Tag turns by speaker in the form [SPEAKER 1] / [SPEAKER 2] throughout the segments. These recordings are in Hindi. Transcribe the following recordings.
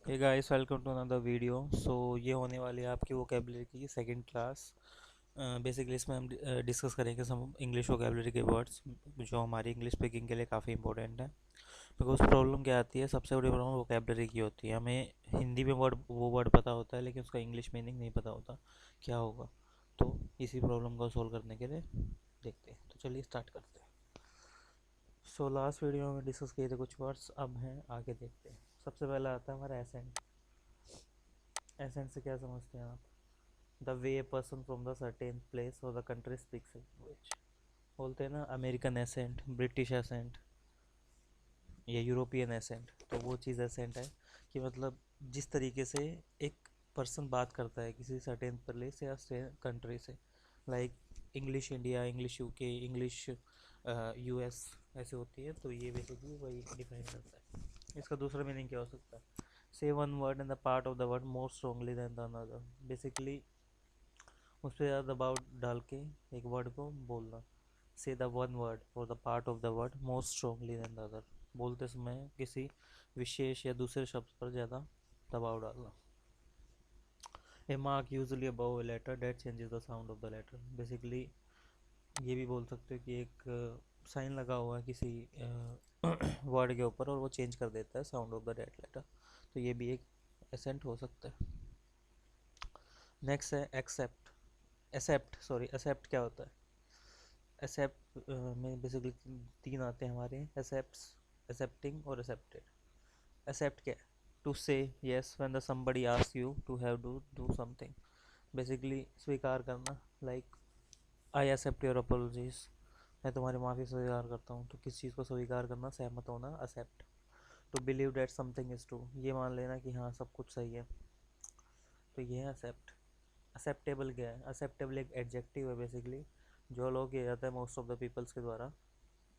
[SPEAKER 1] Hey guys, welcome to another video. ये होने वाली है आपकी वोकेबलरी की सेकंड क्लास। बेसिकली इसमें हम डिस्कस करेंगे सब इंग्लिश वोकेबलरी के वर्ड्स जो हमारी इंग्लिश स्पीकिंग के लिए काफ़ी इंपॉर्टेंट है। बिकॉज प्रॉब्लम क्या आती है, सबसे बड़ी प्रॉब्लम वोकेबलरी की होती है। हमें हिंदी में वर्ड पता होता है, लेकिन उसका इंग्लिश मीनिंग नहीं पता होता क्या होगा। तो इसी प्रॉब्लम को सॉल्व करने के लिए देखते हैं। तो चलिए स्टार्ट करते हैं। लास्ट वीडियो में डिस्कस किए थे कुछ वर्ड्स, अब हैं आगे देखते हैं। सबसे पहला आता है हमारा एसेंट। एसेंट से क्या समझते हैं आप? The way a person from the certain place और द कंट्री स्पीक्स लैंग्वेज। बोलते हैं ना अमेरिकन एसेंट, ब्रिटिश एसेंट या यूरोपियन एसेंट। तो वो चीज़ एसेंट है कि मतलब जिस तरीके से एक पर्सन बात करता है किसी सर्टेन प्लेस या कंट्री से। Like English India, English UK, English US ऐसे होती है। तो ये बेसिकली वही डिफाइन करता है। इसका दूसरा मीनिंग क्या हो सकता है? Say one word and the part of the word more strongly than the another. Basically उस पर ज़्यादा दबाव डाल के एक वर्ड को बोलना। से द वन वर्ड और the part of the word more strongly than the other. बोलते समय किसी विशेष या दूसरे शब्द पर ज़्यादा दबाव डालना। A mark usually above a letter that changes the sound of the letter. Basically ये भी बोल सकते हो कि एक साइन लगा हुआ है किसी वर्ड के ऊपर और वो चेंज कर देता है sound of the date letter. तो ये भी एक एसेंट हो सकता है। नेक्स्ट है एक्सेप्ट। एक्सेप्ट क्या होता है? एक्सेप्ट में बेसिकली तीन आते हैं हमारे, एक्सेप्ट, एक्सेप्टिंग और एक्सेप्टेड। एक्सेप्ट क्या है? To say yes when the somebody asks you to have to do something. Basically स्वीकार करना। Like I accept your apologies. मैं तुम्हारी माफ़ी स्वीकार करता हूँ। तो किस चीज़ को स्वीकार करना? सहमत होना, accept. To believe that something is true, ये मान लेना कि हाँ सब कुछ सही है। तो ये है एक्सेप्ट। एक्सेप्टेबल क्या है? एक्सेप्टेबल एक एडजेक्टिव है बेसिकली, जो अलाउ किया जाता है मोस्ट ऑफ द पीपल्स के द्वारा।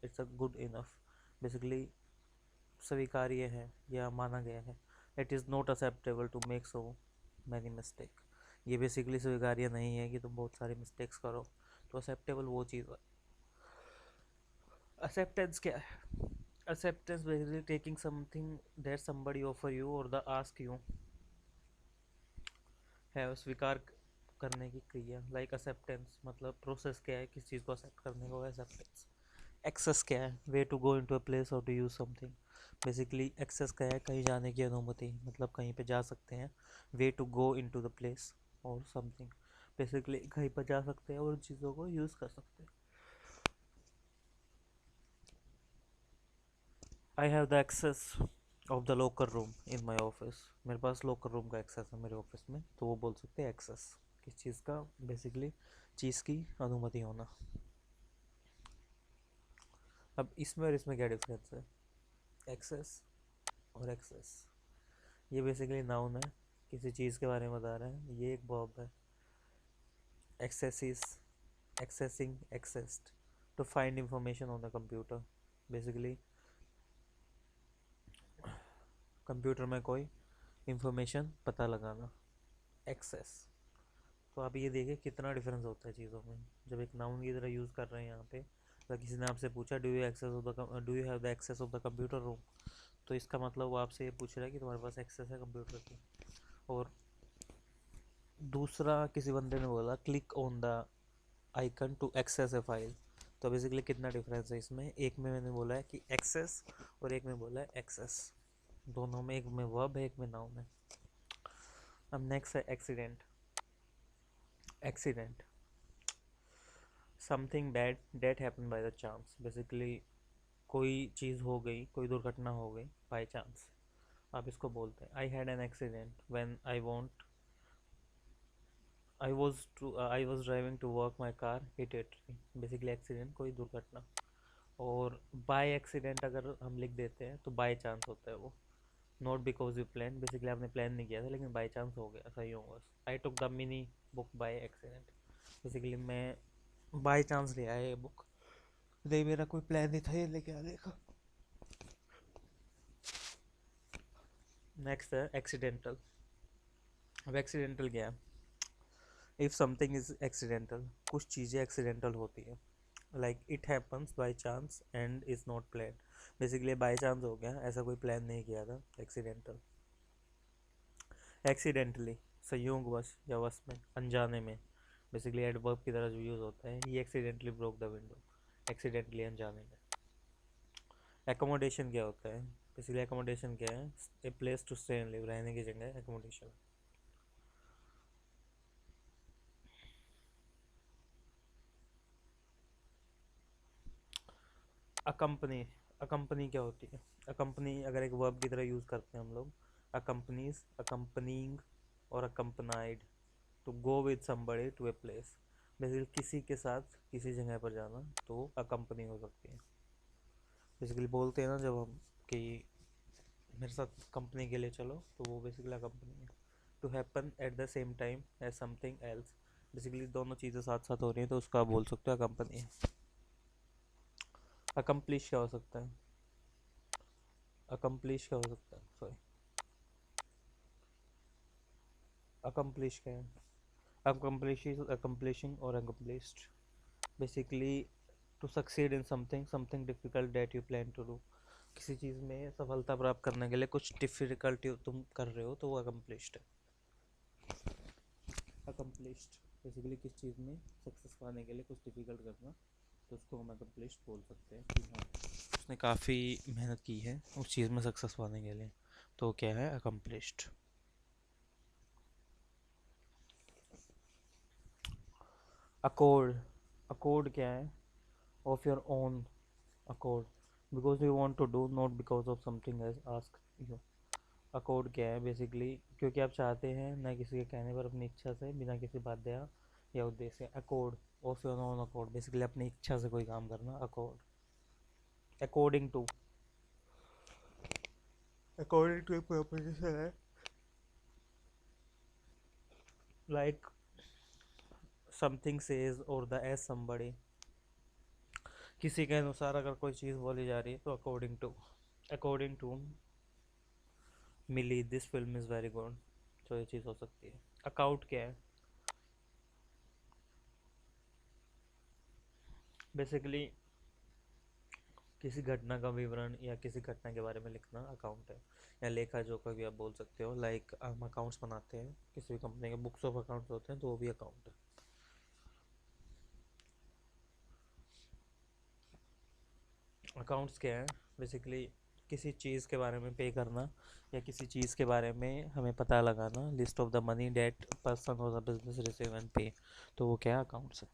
[SPEAKER 1] It's a good enough. Basically स्वीकार्य है या माना गया है। It is not acceptable to make so many mistake. ये बेसिकली स्वीकार्य नहीं है कि तुम बहुत सारे मिस्टेक्स करो। तो एक्सेप्टेबल वो चीज़ है। एक्सेप्टेंस क्या है? Acceptance basically taking something that somebody offer you और द आस्क यू है, स्वीकार करने की क्रिया। लाइक एक्सेप्टेंस मतलब प्रोसेस क्या है किस चीज़ को एक्सेप्ट करने को, एक्सेप्टेंस। एक्सेस क्या है? Way to go into a place और to use something. Basically access क्या है? कहीं जाने की अनुमति, मतलब कहीं पे जा सकते हैं। Way to go into the place और समथिंग, बेसिकली कहीं पर जा सकते हैं और उन चीज़ों को यूज़ कर सकते हैं। I have the access of the locker room in my office. मेरे पास लॉकर रूम का एक्सेस है मेरे ऑफिस में। तो वो बोल सकते हैं एक्सेस किस चीज़ का? बेसिकली चीज़ की अनुमति होना। अब इसमें और इसमें क्या डिफरेंस है? एक्सेस और एक्सेस, ये बेसिकली नाउन है, किसी चीज़ के बारे में बता रहा है। ये एक वर्ब है। Access is accessing, accessed to find information on the computer. Basically computer में कोई इंफॉर्मेशन पता लगाना, एक्सेस। तो आप ये देखिए कितना डिफरेंस होता है चीज़ों में। जब एक नाउन की तरह यूज़ कर रहे हैं यहाँ पे, अगर किसी ने आपसे पूछा do you have the access of the computer room, तो इसका मतलब वो आपसे ये पूछ रहा है कि तुम्हारे पास एक्सेस है कंप्यूटर की। और दूसरा किसी बंदे ने बोला click on the icon to access a file. तो बेसिकली कितना डिफरेंस है इसमें? एक में मैंने बोला है कि एक्सेस और एक में बोला है एक्सेस। दोनों में, एक में वर्ब है एक में नाउन है। अब नेक्स्ट है accident. Accident something bad debt happen by the chance. Basically कोई चीज़ हो गई, कोई दुर्घटना हो गई बाय चांस, आप इसको बोलते हैं। I had an accident when I was driving to work my car hit a tree. Basically accident कोई दुर्घटना। और बाय एक्सीडेंट अगर हम लिख देते हैं तो बाय चांस होता है वो। Not because you plan, basically आपने प्लान नहीं किया था लेकिन बाय चांस हो गया, सही होगा। I took the mini book by accident. Basically मैं बाय चांस ले आया ये बुक, नहीं मेरा कोई प्लान नहीं था ये लेके आने का। नेक्स्ट है एक्सीडेंटल। अब एक्सीडेंटल क्या है? इफ़ समथिंग इज एक्सीडेंटल, कुछ चीज़ें एक्सीडेंटल होती हैं। Like it happens by chance and is not plan. Basically by chance हो गया, ऐसा कोई प्लान नहीं किया था, एक्सीडेंटल। एक्सीडेंटली, संयोगवश या वश में, अनजाने में, बेसिकली एडवर्ब की तरह जो यूज़ होता है, he accidentally broke the window, accidentally, अनजाने में। एकोमोडेशन क्या होता है? बेसिकली एकोमोडेशन क्या है? A place to stay and live, रहने की जगह एकोमोडेशन। अकम्पनी, अकम्पनी क्या होती है? अकम्पनी अगर एक वर्ब की तरह यूज़ करते हैं हम लोग, अकम्पनीज, अकम्पनिंग और accompanied, to go with somebody to a place, basically किसी के साथ किसी जगह पर जाना, तो अकम्पनी हो सकती है। बेसिकली बोलते हैं ना जब हम कि मेरे साथ कंपनी के लिए चलो, तो वो बेसिकली अकम्पनी है। To happen at the same time as something else, basically दोनों चीज़ें साथ साथ हो रही हैं तो उसका आप बोल सकते हो अकम्पनी है। अकम्प्लिश क्या हो सकता है? अकम्प्लिश क्या हो सकता है, सॉरी, अकम्प्लिश क्या है? अकम्प्लिश इज अकम्प्लिशिंग और accomplished, basically to succeed in something, something difficult that you plan to do, किसी चीज़ में सफलता प्राप्त करने के लिए कुछ डिफिकल्टी तुम कर रहे हो तो वो अकम्प्लिश्ड है। अकम्प्लिश्ड बेसिकली किस चीज़ में सक्सेस पाने के लिए कुछ डिफिकल्ट करना, तो उसको हम अकम्प्लिश्ड बोल सकते हैं कि हाँ उसने काफ़ी मेहनत की है उस चीज़ में सक्सेस पाने के लिए, तो क्या है? अकम्प्लिश्ड। अकॉर्ड, अकॉर्ड क्या है? Of your own accord, because you want to do, not because of something as ask you. Accord क्या है? बेसिकली क्योंकि आप चाहते हैं, न किसी के कहने पर, अपनी इच्छा से, बिना किसी बाध्य या उद्देश्य। Accord, of your own accord, basically अपनी इच्छा से कोई काम करना, accord. According to, according to एक प्रपोजिशन है, लाइक समथिंग सेज और द एज समबडी, किसी के अनुसार अगर कोई चीज़ बोली जा रही है तो according to. According to Millie this film is very good, तो ये चीज़ हो सकती है। अकाउंट क्या है? बेसिकली किसी घटना का विवरण या किसी घटना के बारे में लिखना अकाउंट है, या लेखा जोखा भी आप बोल सकते हो। लाइक हम अकाउंट्स बनाते हैं किसी भी कंपनी के, बुक्स ऑफ अकाउंट्स होते हैं, तो वो भी अकाउंट है। अकाउंट्स क्या है? बेसिकली किसी चीज़ के बारे में पे करना, या किसी चीज़ के बारे में हमें पता लगाना, list of the money debt person और the business receive and pay, तो वो क्या है? अकाउंट्स है।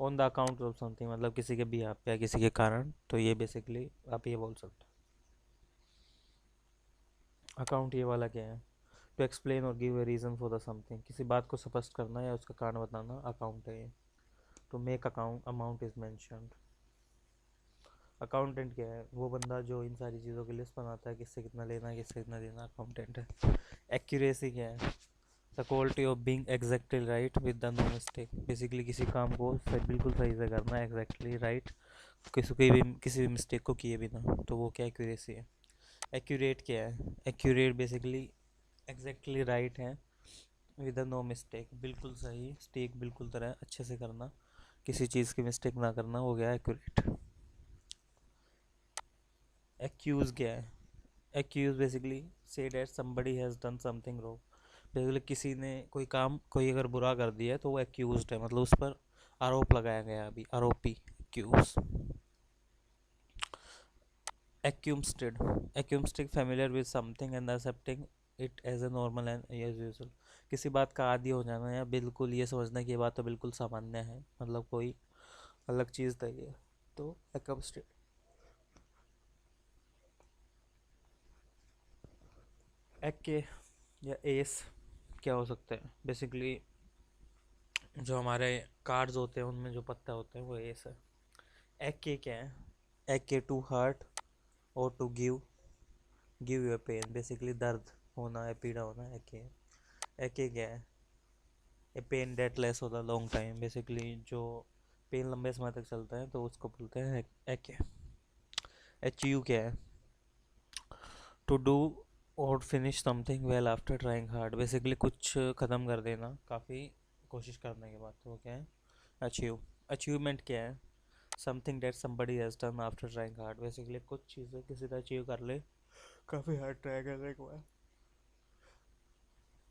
[SPEAKER 1] On the account of something, मतलब किसी के बिहाफ पे या किसी के कारण, तो ये बेसिकली आप ये बोल सकते हो। अकाउंट ये वाला क्या है? टू एक्सप्लेन और give a reason for the something, किसी बात को स्पष्ट करना या उसका कारण बताना, अकाउंट है ये। To make account amount is mentioned. Accountant क्या है? वो बंदा जो इन सारी चीज़ों की लिस्ट बनाता है, किससे कितना लेना है, किससे कितना देना, अकाउंटेंट है। एक्यूरेसी क्या है? The quality of being exactly right with the no mistake, basically किसी काम को बिल्कुल सही से करना, एग्जैक्टली राइट, किसी भी मिस्टेक को किए बिना, तो वो क्या एक्यूरेसी है। एक्यूरेट क्या है? एक्यूरेट बेसिकली एग्जैक्टली राइट है, विद नो मिस्टेक, बिल्कुल सही, स्टेक बिल्कुल तरह अच्छे से करना, किसी चीज़ की मिस्टेक ना करना, हो गया एक्यूरेट। एक्यूज क्या है? Accuse basically say that somebody has done something wrong, basically किसी ने कोई काम, कोई अगर बुरा कर दिया है तो वो एक्यूज्ड है, मतलब उस पर आरोप लगाया गया, अभी आरोपी, accused. एक्यूम्स्टेड, एक्यूम्स्टिक familiar with something and accepting it as a normal and as usual, किसी बात का आदी हो जाना, या बिल्कुल ये समझना कि ये बात तो बिल्कुल सामान्य है, मतलब कोई अलग चीज़ नहीं है, तो एक्यूम्स्टेड। एक्के या एस क्या हो सकता है? बेसिकली जो हमारे कार्ड्स होते हैं उनमें जो पत्ता होता है वो एस है। एक्के क्या है? एक्के टू हर्ट और to give you pain, basically दर्द होना या पीड़ा होना, एक्के। एक्के क्या है? ए पेन डेट लेस होता है लॉन्ग टाइम, बेसिकली जो पेन लंबे समय तक चलता है तो उसको बोलते हैं एक्के। अचीव क्या है? टू डू और finish something well after trying hard, basically कुछ ख़त्म कर देना काफ़ी कोशिश करने के बाद, तो वो क्या है? अचीव। अचीवमेंट क्या है? Something that somebody has done after trying hard, basically कुछ चीज़ें किसी तरह अचीव कर ले काफ़ी हार्ड ट्राई करने के बाद,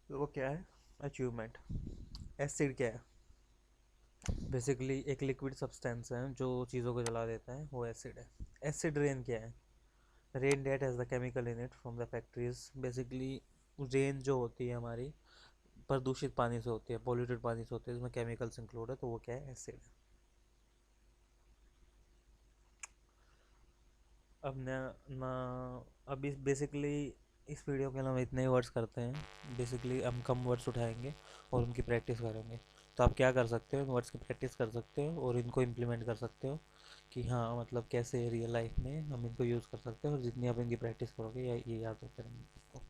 [SPEAKER 1] तो वो क्या है? अचीवमेंट। एसिड क्या है? बेसिकली एक लिक्विड सब्सटेंस है जो चीज़ों को जला देता है, वो एसिड है। एसिड रेन क्या है? Rain that has the chemical in it from the factories. Basically rain जो होती है हमारी प्रदूषित पानी से होती है, पोल्यूटेड पानी से होती है, जिसमें केमिकल्स इंक्लूड है, तो वो क्या है? एसिड है। अब ना अभी बेसिकली इस वीडियो के लिए हम इतने ही वर्ड्स करते हैं। बेसिकली हम कम वर्ड्स उठाएंगे और उनकी प्रैक्टिस करेंगे। तो आप क्या कर सकते हो? इन वर्ड्स की प्रैक्टिस कर सकते हो और इनको इम्प्लीमेंट कर सकते हो कि हाँ मतलब कैसे रियल लाइफ में हम इनको यूज़ कर सकते हैं, और जितनी आप इनकी प्रैक्टिस करोगे ये याद होते रहेंगे आपको।